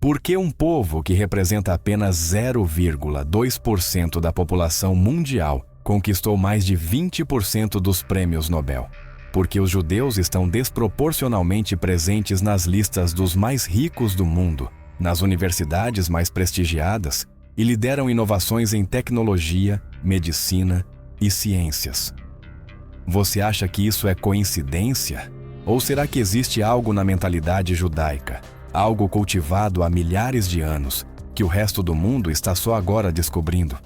Por que um povo que representa apenas 0,2% da população mundial conquistou mais de 20% dos prêmios Nobel? Porque os judeus estão desproporcionalmente presentes nas listas dos mais ricos do mundo, nas universidades mais prestigiadas e lideram inovações em tecnologia, medicina e ciências. Você acha que isso é coincidência? Ou será que existe algo na mentalidade judaica, algo cultivado há milhares de anos, que o resto do mundo está só agora descobrindo?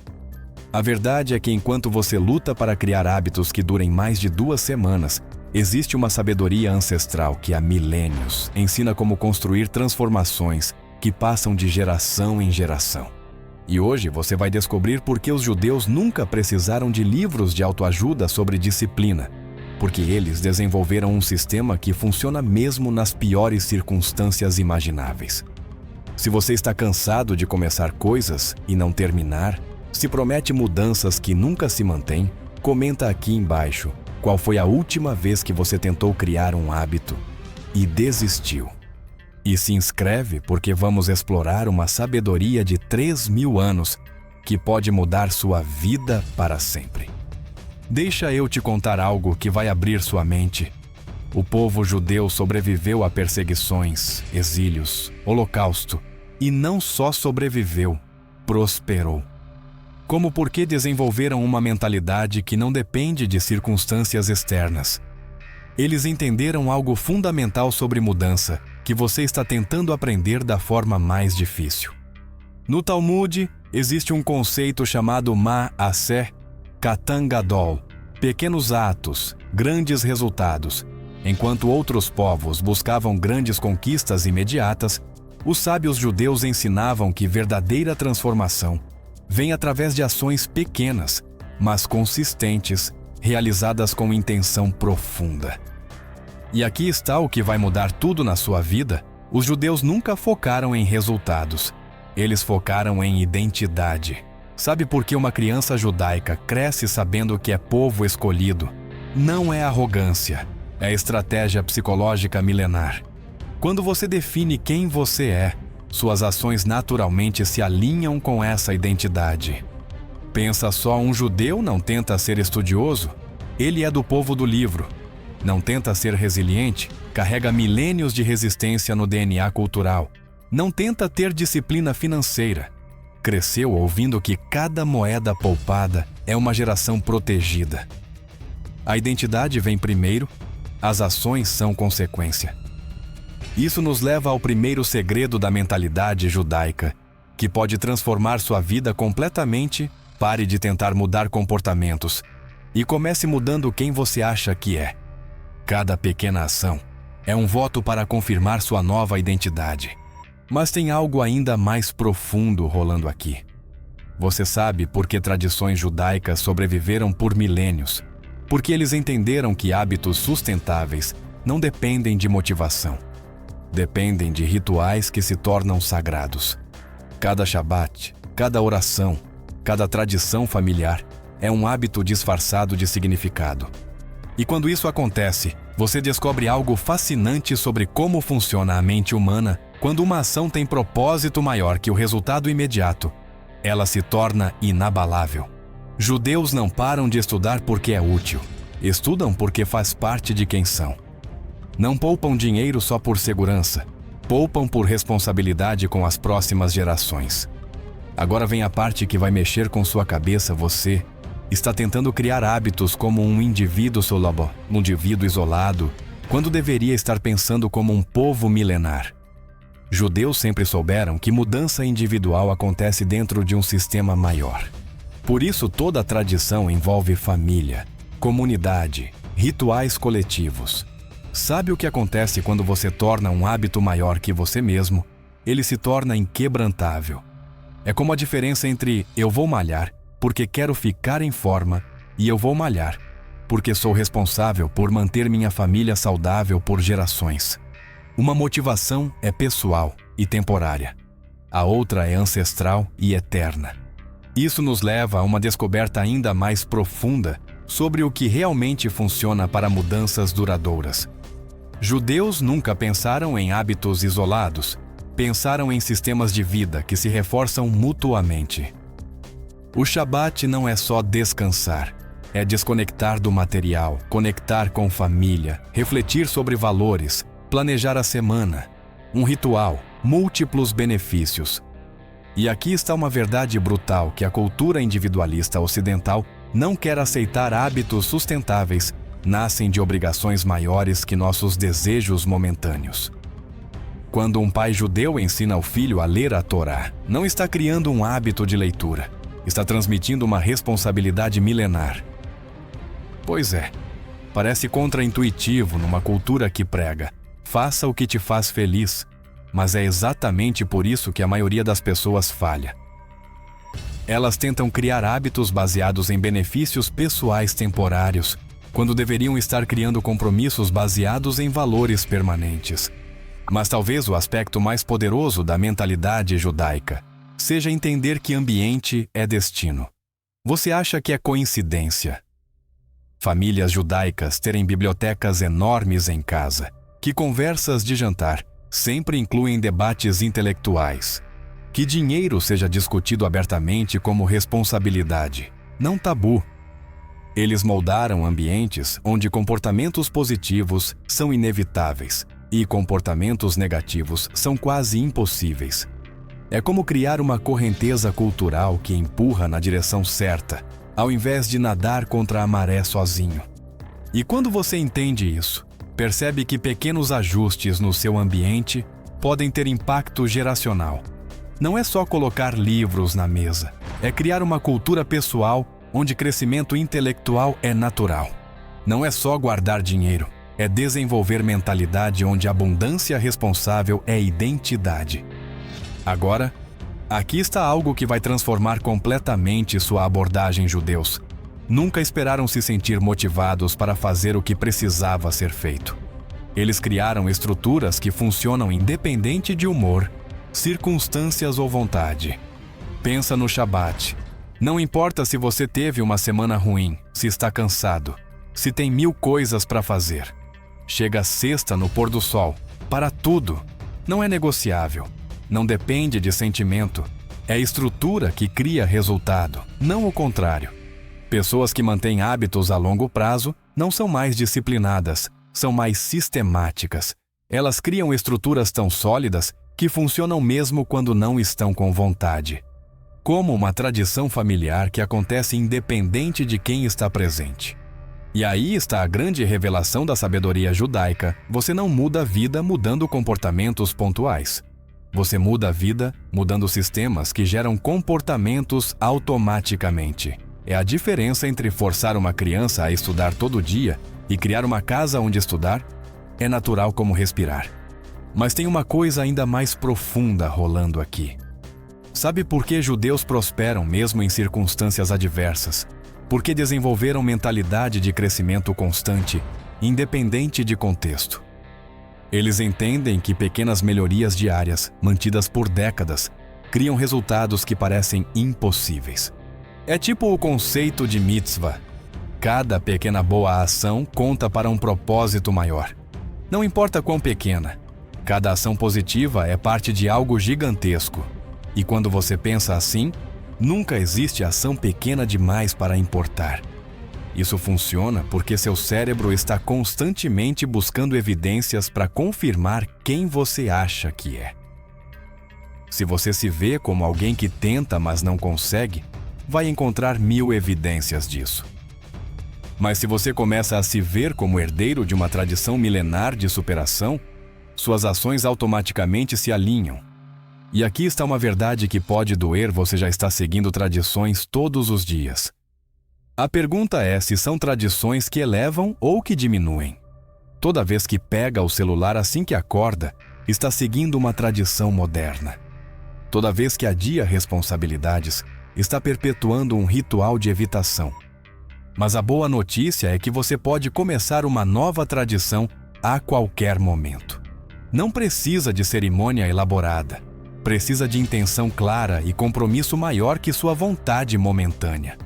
A verdade é que enquanto você luta para criar hábitos que durem mais de 2 semanas, existe uma sabedoria ancestral que há milênios ensina como construir transformações que passam de geração em geração. E hoje você vai descobrir por que os judeus nunca precisaram de livros de autoajuda sobre disciplina, porque eles desenvolveram um sistema que funciona mesmo nas piores circunstâncias imagináveis. Se você está cansado de começar coisas e não terminar, se promete mudanças que nunca se mantêm, comenta aqui embaixo qual foi a última vez que você tentou criar um hábito e desistiu. E se inscreve porque vamos explorar uma sabedoria de 3.000 anos que pode mudar sua vida para sempre. Deixa eu te contar algo que vai abrir sua mente. O povo judeu sobreviveu a perseguições, exílios, holocausto, e não só sobreviveu, prosperou. Como porque desenvolveram uma mentalidade que não depende de circunstâncias externas. Eles entenderam algo fundamental sobre mudança, que você está tentando aprender da forma mais difícil. No Talmud, existe um conceito chamado Ma'aseh Katan Gadol, pequenos atos, grandes resultados. Enquanto outros povos buscavam grandes conquistas imediatas, os sábios judeus ensinavam que verdadeira transformação vem através de ações pequenas, mas consistentes, realizadas com intenção profunda. E aqui está o que vai mudar tudo na sua vida. Os judeus nunca focaram em resultados. Eles focaram em identidade. Sabe por que uma criança judaica cresce sabendo que é povo escolhido? Não é arrogância, é estratégia psicológica milenar. Quando você define quem você é, suas ações naturalmente se alinham com essa identidade. Pensa só, um judeu não tenta ser estudioso, ele é do povo do livro. Não tenta ser resiliente, carrega milênios de resistência no DNA cultural. Não tenta ter disciplina financeira. Cresceu ouvindo que cada moeda poupada é uma geração protegida. A identidade vem primeiro, as ações são consequência. Isso nos leva ao primeiro segredo da mentalidade judaica, que pode transformar sua vida completamente. Pare de tentar mudar comportamentos e comece mudando quem você acha que é. Cada pequena ação é um voto para confirmar sua nova identidade. Mas tem algo ainda mais profundo rolando aqui. Você sabe por que tradições judaicas sobreviveram por milênios? Porque eles entenderam que hábitos sustentáveis não dependem de motivação. Dependem de rituais que se tornam sagrados. Cada Shabat, cada oração, cada tradição familiar é um hábito disfarçado de significado. E quando isso acontece, você descobre algo fascinante sobre como funciona a mente humana. Quando uma ação tem propósito maior que o resultado imediato, ela se torna inabalável. Judeus não param de estudar porque é útil. Estudam porque faz parte de quem são. Não poupam dinheiro só por segurança. Poupam por responsabilidade com as próximas gerações. Agora vem a parte que vai mexer com sua cabeça. Você está tentando criar hábitos como um indivíduo solabo, um indivíduo isolado, quando deveria estar pensando como um povo milenar. Judeus sempre souberam que mudança individual acontece dentro de um sistema maior. Por isso, toda a tradição envolve família, comunidade, rituais coletivos. Sabe o que acontece quando você torna um hábito maior que você mesmo? Ele se torna inquebrantável. É como a diferença entre eu vou malhar porque quero ficar em forma e eu vou malhar porque sou responsável por manter minha família saudável por gerações. Uma motivação é pessoal e temporária. A outra é ancestral e eterna. Isso nos leva a uma descoberta ainda mais profunda sobre o que realmente funciona para mudanças duradouras. Judeus nunca pensaram em hábitos isolados. pensaram em sistemas de vida que se reforçam mutuamente. O Shabat não é só descansar, é desconectar do material, conectar com família, refletir sobre valores, planejar a semana, um ritual, múltiplos benefícios. E aqui está uma verdade brutal que a cultura individualista ocidental não quer aceitar. Hábitos sustentáveis nascem de obrigações maiores que nossos desejos momentâneos. Quando um pai judeu ensina ao filho a ler a Torá, não está criando um hábito de leitura, está transmitindo uma responsabilidade milenar. Pois é, parece contraintuitivo numa cultura que prega: faça o que te faz feliz, mas é exatamente por isso que a maioria das pessoas falha. Elas tentam criar hábitos baseados em benefícios pessoais temporários, quando deveriam estar criando compromissos baseados em valores permanentes. Mas talvez o aspecto mais poderoso da mentalidade judaica seja entender que ambiente é destino. Você acha que é coincidência famílias judaicas terem bibliotecas enormes em casa, que conversas de jantar sempre incluem debates intelectuais, que dinheiro seja discutido abertamente como responsabilidade, não tabu? Eles moldaram ambientes onde comportamentos positivos são inevitáveis e comportamentos negativos são quase impossíveis. É como criar uma correnteza cultural que empurra na direção certa, ao invés de nadar contra a maré sozinho. E quando você entende isso, percebe que pequenos ajustes no seu ambiente podem ter impacto geracional. Não é só colocar livros na mesa, é criar uma cultura pessoal onde crescimento intelectual é natural. Não é só guardar dinheiro, é desenvolver mentalidade onde abundância responsável é identidade. Agora, aqui está algo que vai transformar completamente sua abordagem, judeus. Nunca esperaram se sentir motivados para fazer o que precisava ser feito. Eles criaram estruturas que funcionam independente de humor, circunstâncias ou vontade. Pensa no Shabat. Não importa se você teve uma semana ruim, se está cansado, se tem 1000 coisas para fazer. Chega sexta no pôr do sol. Para tudo. Não é negociável. Não depende de sentimento. É estrutura que cria resultado, não o contrário. Pessoas que mantêm hábitos a longo prazo não são mais disciplinadas, são mais sistemáticas. Elas criam estruturas tão sólidas que funcionam mesmo quando não estão com vontade. Como uma tradição familiar que acontece independente de quem está presente. E aí está a grande revelação da sabedoria judaica: você não muda a vida mudando comportamentos pontuais. Você muda a vida mudando sistemas que geram comportamentos automaticamente. É a diferença entre forçar uma criança a estudar todo dia e criar uma casa onde estudar. É natural como respirar. Mas tem uma coisa ainda mais profunda rolando aqui. Sabe por que judeus prosperam mesmo em circunstâncias adversas? Porque desenvolveram mentalidade de crescimento constante, independente de contexto. Eles entendem que pequenas melhorias diárias, mantidas por décadas, criam resultados que parecem impossíveis. É tipo o conceito de mitzvah. Cada pequena boa ação conta para um propósito maior. Não importa quão pequena, cada ação positiva é parte de algo gigantesco. E quando você pensa assim, nunca existe ação pequena demais para importar. Isso funciona porque seu cérebro está constantemente buscando evidências para confirmar quem você acha que é. Se você se vê como alguém que tenta, mas não consegue, vai encontrar 1000 evidências disso. Mas se você começa a se ver como herdeiro de uma tradição milenar de superação, suas ações automaticamente se alinham. E aqui está uma verdade que pode doer: você já está seguindo tradições todos os dias. A pergunta é se são tradições que elevam ou que diminuem. Toda vez que pega o celular assim que acorda, está seguindo uma tradição moderna. Toda vez que adia responsabilidades, está perpetuando um ritual de evitação. Mas a boa notícia é que você pode começar uma nova tradição a qualquer momento. Não precisa de cerimônia elaborada. Precisa de intenção clara e compromisso maior que sua vontade momentânea.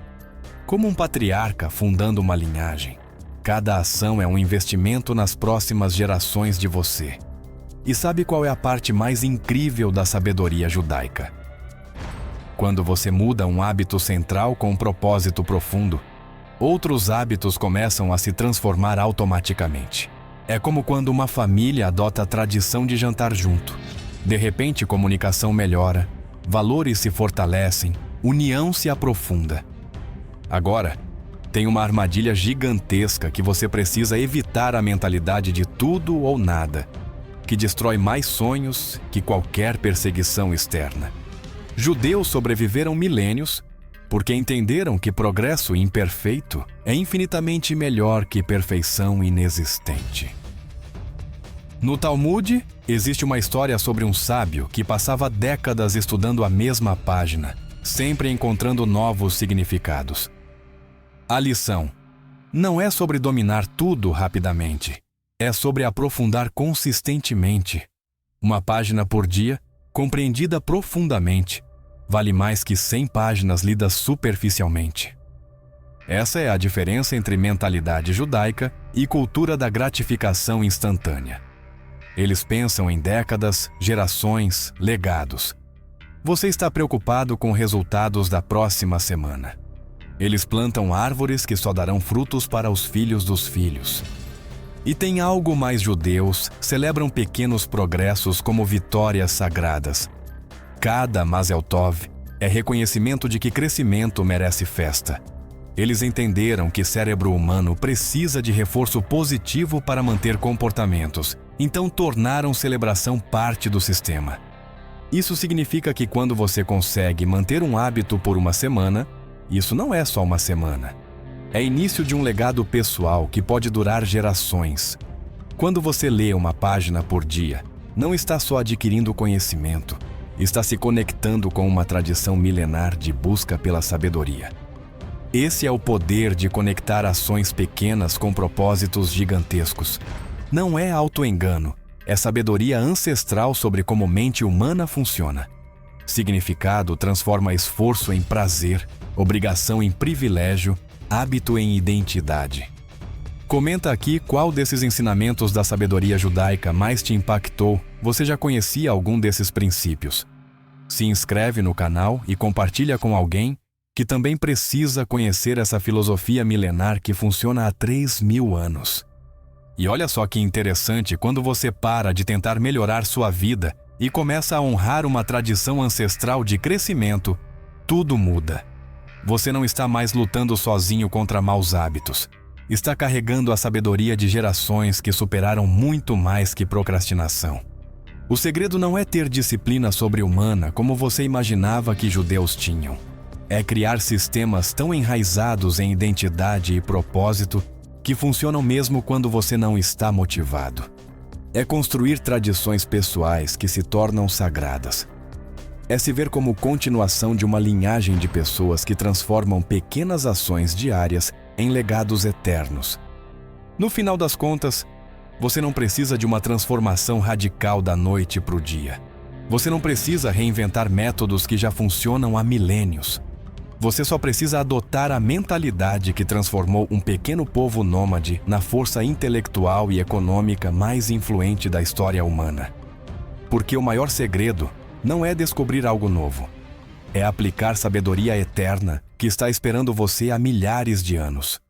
Como um patriarca fundando uma linhagem, cada ação é um investimento nas próximas gerações de você. E sabe qual é a parte mais incrível da sabedoria judaica? Quando você muda um hábito central com um propósito profundo, outros hábitos começam a se transformar automaticamente. É como quando uma família adota a tradição de jantar junto. De repente, comunicação melhora, valores se fortalecem, união se aprofunda. Agora, tem uma armadilha gigantesca que você precisa evitar: a mentalidade de tudo ou nada, que destrói mais sonhos que qualquer perseguição externa. Judeus sobreviveram milênios porque entenderam que progresso imperfeito é infinitamente melhor que perfeição inexistente. No Talmud, existe uma história sobre um sábio que passava décadas estudando a mesma página, sempre encontrando novos significados. A lição não é sobre dominar tudo rapidamente, é sobre aprofundar consistentemente. Uma página por dia, compreendida profundamente, vale mais que 100 páginas lidas superficialmente. Essa é a diferença entre mentalidade judaica e cultura da gratificação instantânea. Eles pensam em décadas, gerações, legados. Você está preocupado com resultados da próxima semana. Eles plantam árvores que só darão frutos para os filhos dos filhos. E tem algo mais: judeus celebram pequenos progressos como vitórias sagradas. Cada Mazel Tov é reconhecimento de que crescimento merece festa. Eles entenderam que cérebro humano precisa de reforço positivo para manter comportamentos, então tornaram celebração parte do sistema. Isso significa que quando você consegue manter um hábito por uma semana, isso não é só uma semana. É início de um legado pessoal que pode durar gerações. Quando você lê uma página por dia, não está só adquirindo conhecimento, está se conectando com uma tradição milenar de busca pela sabedoria. Esse é o poder de conectar ações pequenas com propósitos gigantescos. Não é autoengano, é sabedoria ancestral sobre como mente humana funciona. Significado transforma esforço em prazer, obrigação em privilégio, hábito em identidade. Comenta aqui qual desses ensinamentos da sabedoria judaica mais te impactou. Você já conhecia algum desses princípios? Se inscreve no canal e compartilha com alguém que também precisa conhecer essa filosofia milenar que funciona há 3.000 anos. E olha só que interessante: quando você para de tentar melhorar sua vida e começa a honrar uma tradição ancestral de crescimento, tudo muda. Você não está mais lutando sozinho contra maus hábitos. Está carregando a sabedoria de gerações que superaram muito mais que procrastinação. O segredo não é ter disciplina sobre-humana como você imaginava que judeus tinham. É criar sistemas tão enraizados em identidade e propósito que funcionam mesmo quando você não está motivado. É construir tradições pessoais que se tornam sagradas. É se ver como continuação de uma linhagem de pessoas que transformam pequenas ações diárias em legados eternos. No final das contas, você não precisa de uma transformação radical da noite para o dia. Você não precisa reinventar métodos que já funcionam há milênios. Você só precisa adotar a mentalidade que transformou um pequeno povo nômade na força intelectual e econômica mais influente da história humana. Porque o maior segredo não é descobrir algo novo. É aplicar sabedoria eterna que está esperando você há milhares de anos.